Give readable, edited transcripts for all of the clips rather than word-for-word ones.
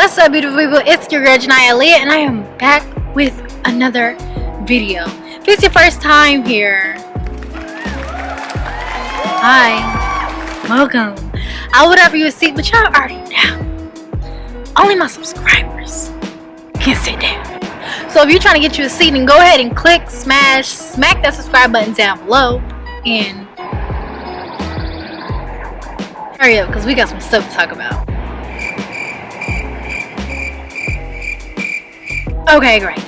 What's up, beautiful people? It's your girl janiaaaliyah, and I am back with another video. If it's your first time here, hi, welcome. I would offer you a seat, but y'all already know. Only my subscribers can sit down. So if you're trying to get you a seat, then go ahead and click, smack that subscribe button down below, and hurry up, because we got some stuff to talk about. Okay, great.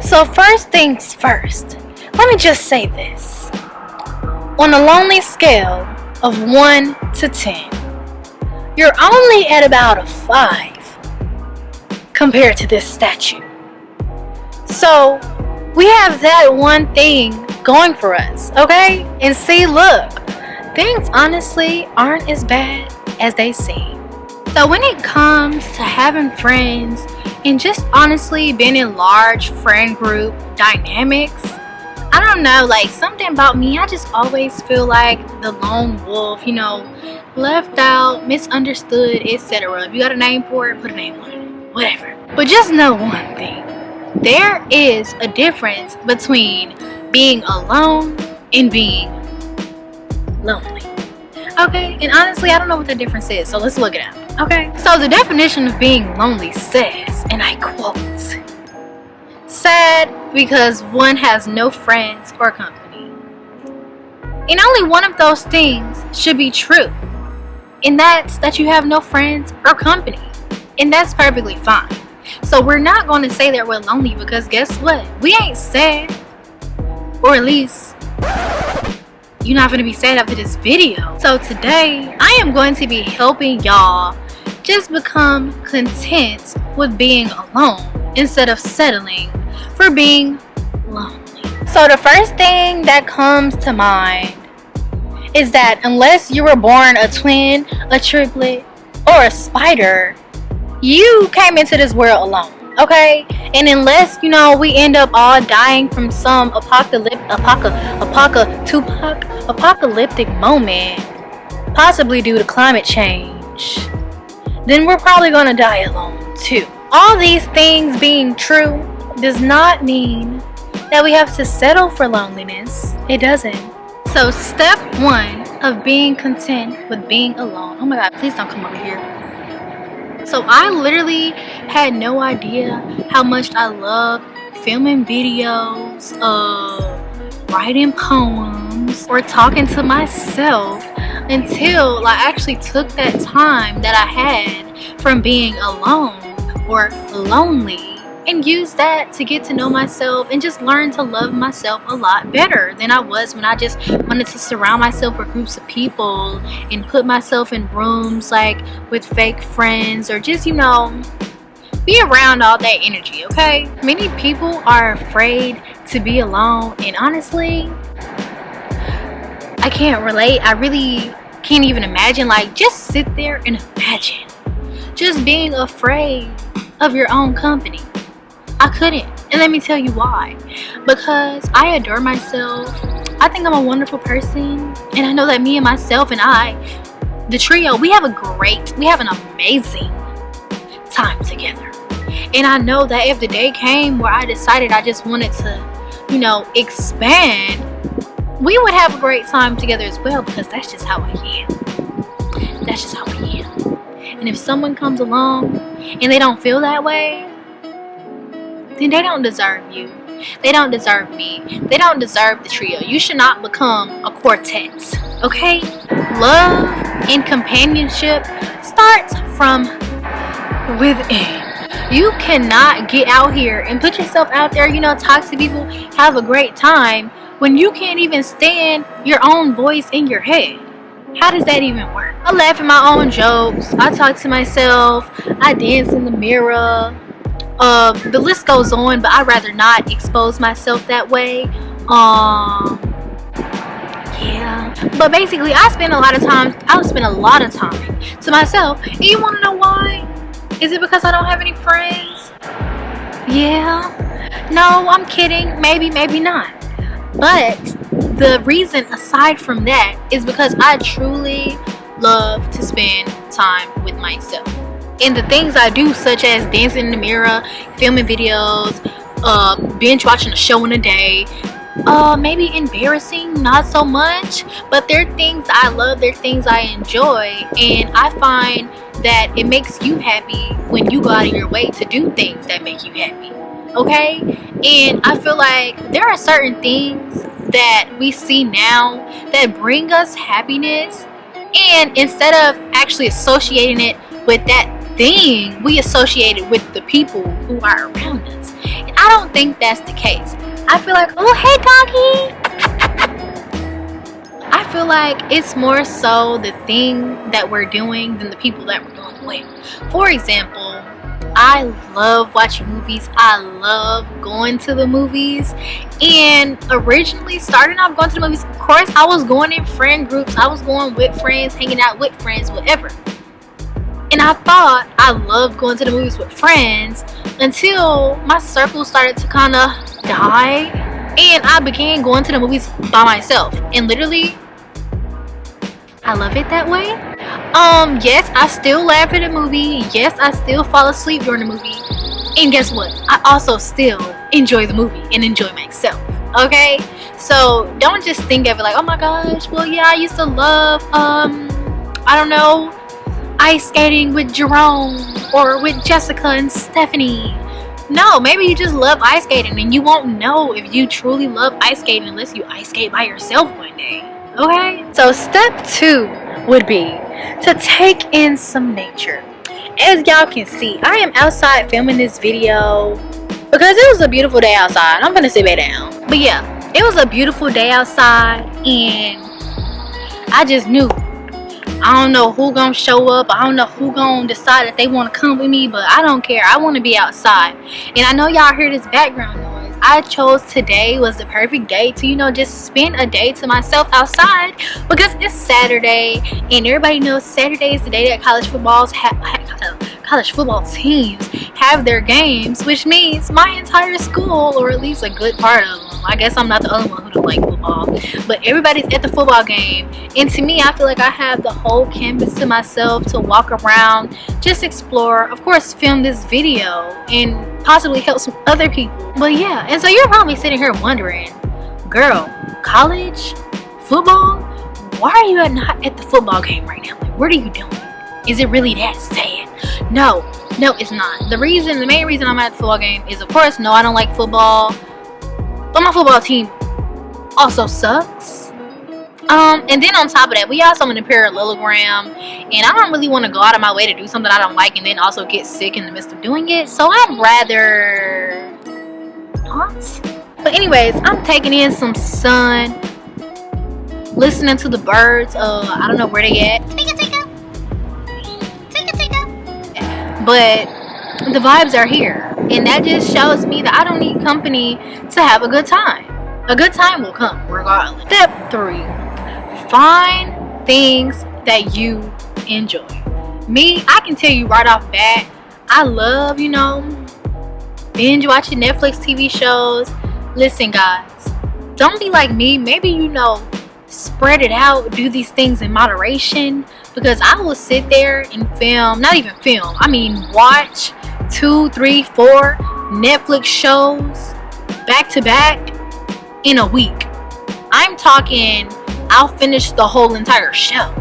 So first things first, let me just say this. On a lonely scale of 1 to 10, you're only at about a 5 compared to this statue. So we have that one thing going for us, okay? And see, look, things honestly aren't as bad as they seem. So when it comes to having friends and just honestly being in large friend group dynamics, I don't know, like something about me, I just always feel like the lone wolf, you know, left out, misunderstood, etc. If you got a name for it, put a name on it, whatever. But just know one thing, there is a difference between being alone and being lonely. Okay, and honestly, I don't know what the difference is, so let's look it up. Okay, so the definition of being lonely says, and I quote, sad because one has no friends or company. And only one of those things should be true, and that's that you have no friends or company, and that's perfectly fine. So we're not going to say that we're lonely, because guess what? We ain't sad, or at least you're not going to be sad after this video. So today I am going to be helping y'all just become content with being alone instead of settling for being lonely. So the first thing that comes to mind is that unless you were born a twin, a triplet, or a spider, you came into this world alone. Okay, and unless, you know, we end up all dying from some apocalyptic moment, possibly due to climate change, then we're probably gonna die alone too. All these things being true does not mean that we have to settle for loneliness. It doesn't. So step 1 of being content with being alone. Oh my god, please don't come over here. So I literally had no idea how much I love filming videos, writing poems, or talking to myself until I actually took that time that I had from being alone or lonely and used that to get to know myself and just learn to love myself a lot better than I was when I just wanted to surround myself with groups of people and put myself in rooms like with fake friends, or just, you know, be around all that energy. Okay, many people are afraid to be alone, and honestly I can't relate. I really can't even imagine. Like, just sit there and imagine just being afraid of your own company. I couldn't, and let me tell you why. Because I adore myself. I think I'm a wonderful person, and I know that me and myself and I, the trio, we have an amazing time together. And I know that if the day came where I decided I just wanted to, you know, expand, we would have a great time together as well, because that's just how I am. That's just how I am. And if someone comes along and they don't feel that way, then they don't deserve you. They don't deserve me. They don't deserve the trio. You should not become a quartet, okay? Love and companionship starts from within. You cannot get out here and put yourself out there, you know, talk to people, have a great time, when you can't even stand your own voice in your head. How does that even work? I laugh at my own jokes. I talk to myself. I dance in the mirror. The list goes on, but I'd rather not expose myself that way. Yeah. But basically, I spend a lot of time to myself. And you want to know why? Is it because I don't have any friends? Yeah. No, I'm kidding. Maybe, maybe not. But the reason aside from that is because I truly love to spend time with myself. And the things I do, such as dancing in the mirror, filming videos, binge watching a show in a day, maybe embarrassing, not so much, but they're things I love, they're things I enjoy, and I find that it makes you happy when you go out of your way to do things that make you happy. Okay? And I feel like there are certain things that we see now that bring us happiness, and instead of actually associating it with that thing, we associate it with the people who are around us. And I don't think that's the case. I feel like, oh hey doggy, I feel like it's more so the thing that we're doing than the people that we're doing with. For example, I love watching movies. I love going to the movies. And originally, starting off going to the movies, of course, I was going in friend groups. I was going with friends, hanging out with friends, whatever. And I thought I loved going to the movies with friends until my circle started to kind of die. And I began going to the movies by myself. And literally, I love it that way. Yes, I still laugh at a movie. Yes, I still fall asleep during the movie. And guess what? I also still enjoy the movie and enjoy myself. Okay? So don't just think of it like, oh my gosh, well yeah, I used to love I don't know, ice skating with Jerome or with Jessica and Stephanie. No, maybe you just love ice skating, and you won't know if you truly love ice skating unless you ice skate by yourself one day. Okay? So step 2 would be to take in some nature. As y'all can see, I am outside filming this video because it was a beautiful day outside. I'm gonna sit back down. But yeah, it was a beautiful day outside, and I just knew, I don't know who gonna show up, I don't know who gonna decide that they want to come with me, but I don't care. I want to be outside. And I know y'all hear this background noise. I chose today was the perfect day to, you know, just spend a day to myself outside because it's Saturday, and everybody knows Saturday is the day that college football teams have their games, which means my entire school, or at least a good part of them, I guess I'm not the only one who don't like football, but everybody's at the football game. And to me, I feel like I have the whole campus to myself to walk around, just explore, of course film this video, and possibly help some other people. But yeah, and so you're probably sitting here wondering, girl, college football, why are you not at the football game right now? Like, what are you doing? Is it really that sad? No, it's not. The main reason I'm at the football game is, of course, no, I don't like football, but my football team also sucks. And then on top of that, we also in a parallelogram, and I don't really want to go out of my way to do something I don't like and then also get sick in the midst of doing it. So I'd rather not. But anyways, I'm taking in some sun, listening to the birds. I don't know where they at. But the vibes are here, and that just shows me that I don't need company to have a good time. A good time will come regardless. Step 3, find things that you enjoy. Me, I can tell you right off bat, I love, you know, binge watching Netflix TV shows. Listen guys, don't be like me. Maybe, you know, spread it out, do these things in moderation, because I will sit there and film, not even film, I mean watch 2, 3, 4 Netflix shows back to back in a week. I'm talking, I'll finish the whole entire show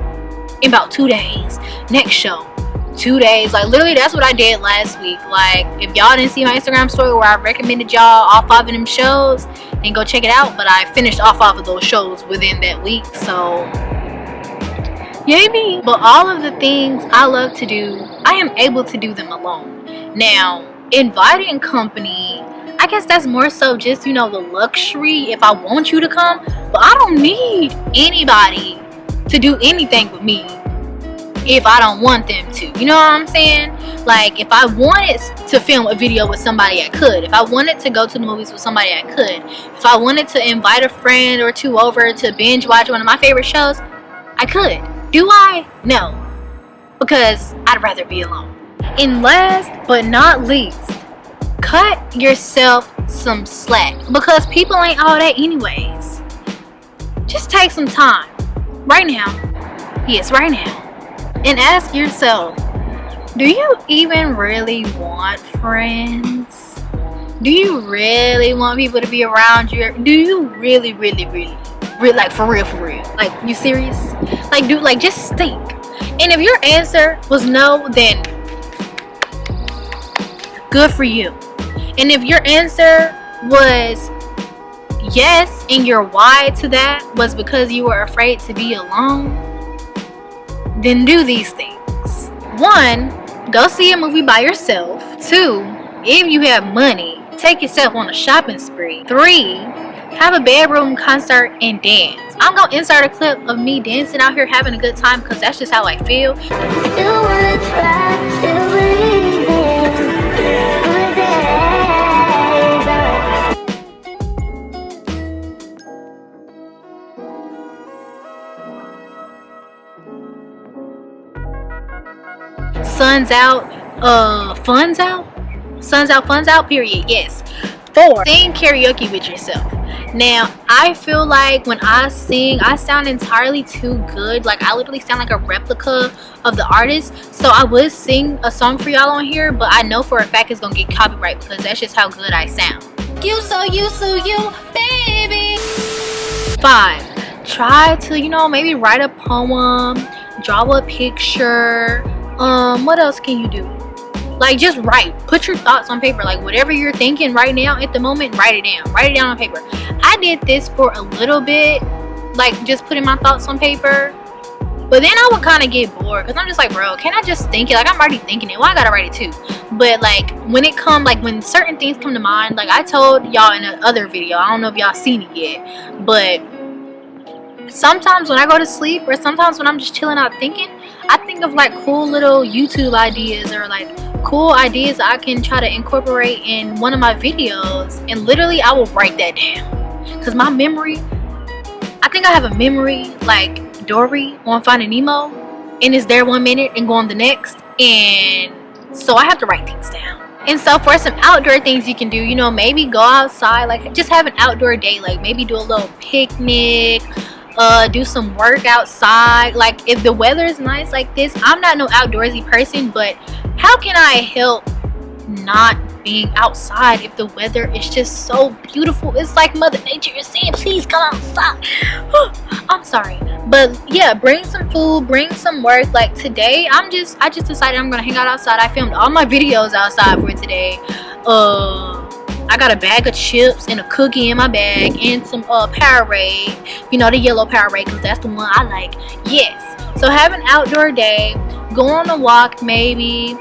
in about 2 days. Next show, 2 days. Like literally, that's what I did last week. Like if y'all didn't see my Instagram story where I recommended y'all all 5 of them shows, then go check it out. But I finished all 5 of those shows within that week. So yay me. But all of the things I love to do, I am able to do them alone. Now, inviting company, I guess that's more so just, you know, the luxury if I want you to come. But I don't need anybody to do anything with me if I don't want them to. You know what I'm saying? Like if I wanted to film a video with somebody, I could. If I wanted to go to the movies with somebody, I could. If I wanted to invite a friend or two over to binge watch one of my favorite shows, I could. Do I? No. Because I'd rather be alone. And last but not least, cut yourself some slack, because people ain't all that anyways. Just take some time right now, yes, right now, and ask yourself, Do you even really want friends? Do you really want people to be around you? Do you really, like for real? Like, you serious? Like, dude, like, just think. And if your answer was no, then good for you. And if your answer was yes, and your why to that was because you were afraid to be alone, then do these things. 1, go see a movie by yourself. 2, if you have money, take yourself on a shopping spree. 3, have a bedroom concert and dance. I'm gonna insert a clip of me dancing out here having a good time because that's just how I feel. Still wanna try, still believe Sun's out, funds out, period. Yes. 4, sing karaoke with yourself. Now, I feel like when I sing, I sound entirely too good. Like, I literally sound like a replica of the artist. So I would sing a song for y'all on here, but I know for a fact it's gonna get copyright because that's just how good I sound. You, baby. 5, try to, you know, maybe write a poem, draw a picture. What else can you do? Like, just write. Put your thoughts on paper. Like, whatever you're thinking right now at the moment, write it down. Write it down on paper. I did this for a little bit, like, just putting my thoughts on paper. But then I would kind of get bored because I'm just like, bro, can't I just think it? Like, I'm already thinking it. Well, I gotta write it too. But, like, when certain things come to mind, like I told y'all in the other video, I don't know if y'all seen it yet, but sometimes when I go to sleep or sometimes when I'm just chilling out thinking, I think of like cool little YouTube ideas or like cool ideas I can try to incorporate in one of my videos, and literally I will write that down because my memory, I think I have a memory like Dory on Finding Nemo, and it's there 1 minute and gone the next, and so I have to write things down. And so for some outdoor things you can do, you know, maybe go outside, like just have an outdoor day, like maybe do a little picnic, do some work outside. Like, if the weather is nice like this, I'm not no outdoorsy person, but how can I help not being outside if the weather is just so beautiful? It's like Mother Nature is saying, please come outside. I'm sorry, but yeah, bring some food, bring some work. Like today, I just decided I'm gonna hang out outside. I filmed all my videos outside for today. I got a bag of chips and a cookie in my bag and some Powerade, you know, the yellow Powerade, because that's the one I like. Yes, so have an outdoor day, go on a walk maybe.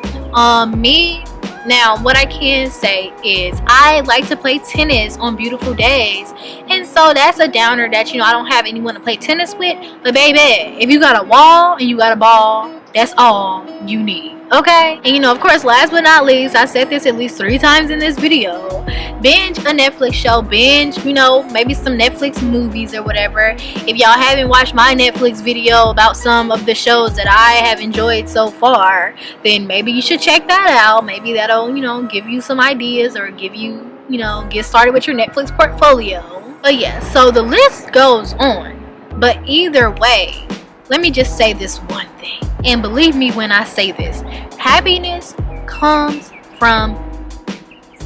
Me, now what I can say is I like to play tennis on beautiful days, and so that's a downer that, you know, I don't have anyone to play tennis with. But baby, if you got a wall and you got a ball, that's all you need. Okay, and you know, of course, last but not least, I said this at least 3 times in this video, binge a Netflix show, binge, you know, maybe some Netflix movies or whatever. If y'all haven't watched my Netflix video about some of the shows that I have enjoyed so far, then maybe you should check that out. Maybe that'll, you know, give you some ideas or give you, you know, get started with your Netflix portfolio. But yeah, so the list goes on, but either way, let me just say this one thing, and believe me when I say this, happiness comes from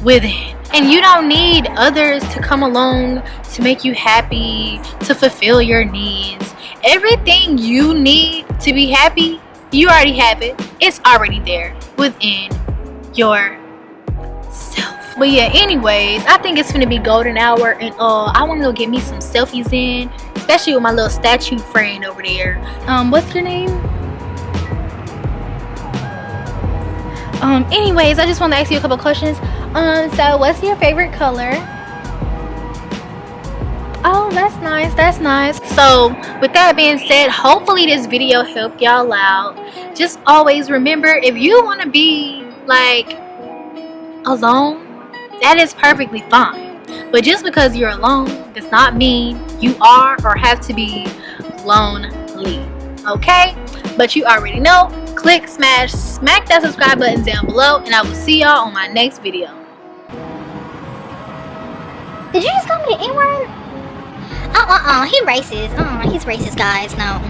within, and you don't need others to come along to make you happy, to fulfill your needs. Everything you need to be happy, you already have it. It's already there within yourself. But yeah, anyways, I think it's gonna be golden hour, and I want to go get me some selfies in, especially with my little statue friend over there. What's your name? Anyways, I just want to ask you a couple questions. So what's your favorite color? Oh, that's nice. So with that being said, hopefully this video helped y'all out. Just always remember, if you want to be like alone, that is perfectly fine. But just because you're alone does not mean you are or have to be lonely. Okay? But you already know, click, smack that subscribe button down below, and I will see y'all on my next video. Did you just call me the N-word? He racist. He's racist, guys. No.